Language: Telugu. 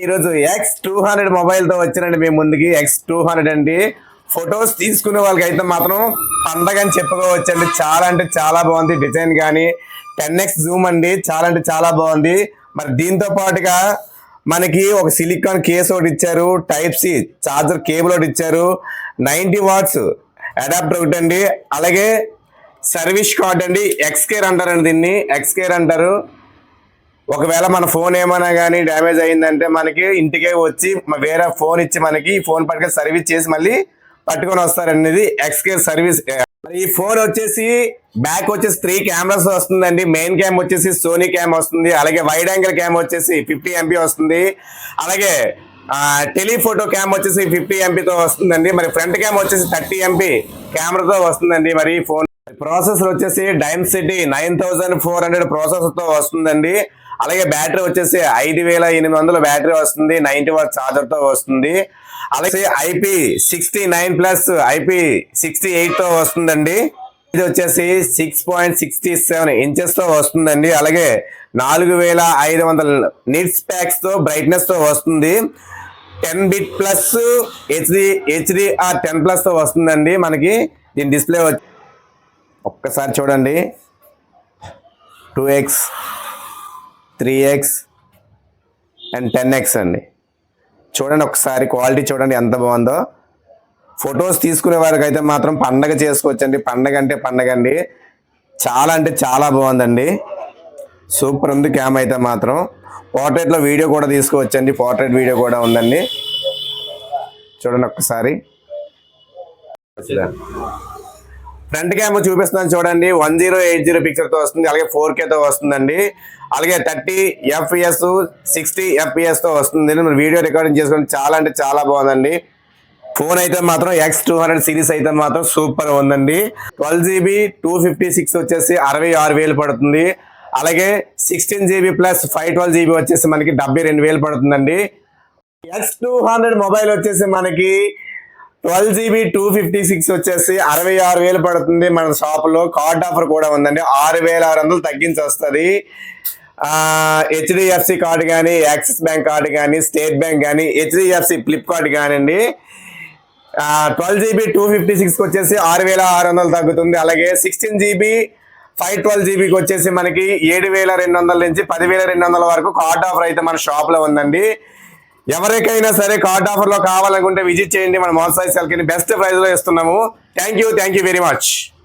ఈరోజు X200 మొబైల్ తో వచ్చానండి మీ ముందుకి. X200 అండి. ఫొటోస్ తీసుకునే వాళ్ళకి అయితే మాత్రం పండగ అని చెప్పుకోవచ్చండి. చాలా అంటే చాలా బాగుంది డిజైన్ కానీ. 10x జూమ్ అండి, చాలా అంటే చాలా బాగుంది. మరి దీంతో పాటుగా మనకి ఒక సిలికాన్ కేస్ ఒకటి ఇచ్చారు, టైప్ సి చార్జర్ కేబుల్ ఒకటి ఇచ్చారు, 90 వాట్స్ అడాప్టర్ ఒకటి అండి, అలాగే సర్వీస్ కార్డ్ అండి. ఎక్స్కేర్ అంటారండి, దీన్ని ఎక్స్కేర్ అంటారు. ఒకవేళ మన ఫోన్ ఏమైనా కానీ డ్యామేజ్ అయిందంటే మనకి ఇంటికే వచ్చి వేరే ఫోన్ ఇచ్చి మనకి ఈ ఫోన్ పట్టుకొని సర్వీస్ చేసి మళ్ళీ పట్టుకొని వస్తారనేది ఎక్స్కేర్ సర్వీస్. ఈ ఫోన్ వచ్చేసి బ్యాక్ వచ్చేసి 3 కెమెరాస్ వస్తుందండి. మెయిన్ క్యామ్ వచ్చేసి సోనీ క్యామ్ వస్తుంది, అలాగే వైడ్ యాంగిల్ క్యామ్ వచ్చేసి 50 MP వస్తుంది, అలాగే టెలిఫోటో క్యామ్ వచ్చేసి 50 MPతో వస్తుందండి. మరి ఫ్రంట్ క్యామ్ వచ్చేసి 30 MP కెమెరాతో వస్తుందండి. మరి ఫోన్ ప్రాసెసర్ వచ్చేసి డైమెన్సిటీ 9400 ప్రాసెసర్ తో వస్తుందండి. అలాగే బ్యాటరీ వచ్చేసి 5800 బ్యాటరీ వస్తుంది, 90 వాట్ చార్జర్ తో వస్తుంది. అలాగే IP69+ IP68 తో వస్తుందండి. ఇది వచ్చేసి 6.67 ఇంచెస్ తో వస్తుందండి. అలాగే 4500 నిట్స్ ప్యాక్స్ తో బ్రైట్నెస్ తో వస్తుంది. 10 బిట్ ప్లస్ HDR 10+ తో వస్తుందండి. మనకి దీని డిస్ప్లే ఒక్కసారి చూడండి, 2x 3x అండ్ 10x అండి. చూడండి ఒకసారి క్వాలిటీ చూడండి ఎంత బాగుందో. ఫొటోస్ తీసుకునే వారికి అయితే మాత్రం పండగ చేసుకోవచ్చండి. పండగ అంటే పండగ అండి. చాలా అంటే చాలా బాగుందండి. సూపర్ ఉంది క్యామ్ అయితే మాత్రం. పోర్ట్రేట్లో వీడియో కూడా తీసుకోవచ్చండి, పోర్ట్రేట్ వీడియో కూడా ఉందండి. చూడండి ఒక్కసారి. ఫ్రంట్ క్యామ్ చూపిస్తున్నాను చూడండి, 1080 పిక్చర్ తో వస్తుంది, అలాగే 4K తో వస్తుందండి, అలాగే 30 FPS 60 FPS తో వస్తుంది. మీరు వీడియో రికార్డింగ్ చేసుకోండి, చాలా అంటే చాలా బాగుందండి. ఫోన్ అయితే మాత్రం X200 సిరీస్ అయితే మాత్రం సూపర్ ఉందండి. 12GB 256 వచ్చేసి 66,000 పడుతుంది, అలాగే 16GB ప్లస్ 512GB వచ్చేసి మనకి 72,000 పడుతుందండి. X200 మొబైల్ వచ్చేసి మనకి 12GB 256 వచ్చేసి 66,000 పడుతుంది. మన షాప్ లో కార్డ్ ఆఫర్ కూడా ఉందండి, 6,600 తగ్గించి వస్తుంది. HDFC కార్డు కానీ, యాక్సిస్ బ్యాంక్ కార్డు కానీ, స్టేట్ బ్యాంక్ కానీ, HDFC ఫ్లిప్ కార్డు కానివ్వండి. 12GB 256 వచ్చేసి 6,600 తగ్గుతుంది. అలాగే 16GB 512GBకి వచ్చేసి మనకి 7,200 నుంచి 10,200 వరకు కార్డ్ ఆఫర్ అయితే మన షాప్ లో ఉందండి. ఎవరికైనా సరే కార్డ్ ఆఫర్ లో కావాలనుకుంటే విజిట్ చేయండి. మన మోసాయి సెల్ కి బెస్ట్ ప్రైస్ లో ఇస్తున్నాము. Thank you very much.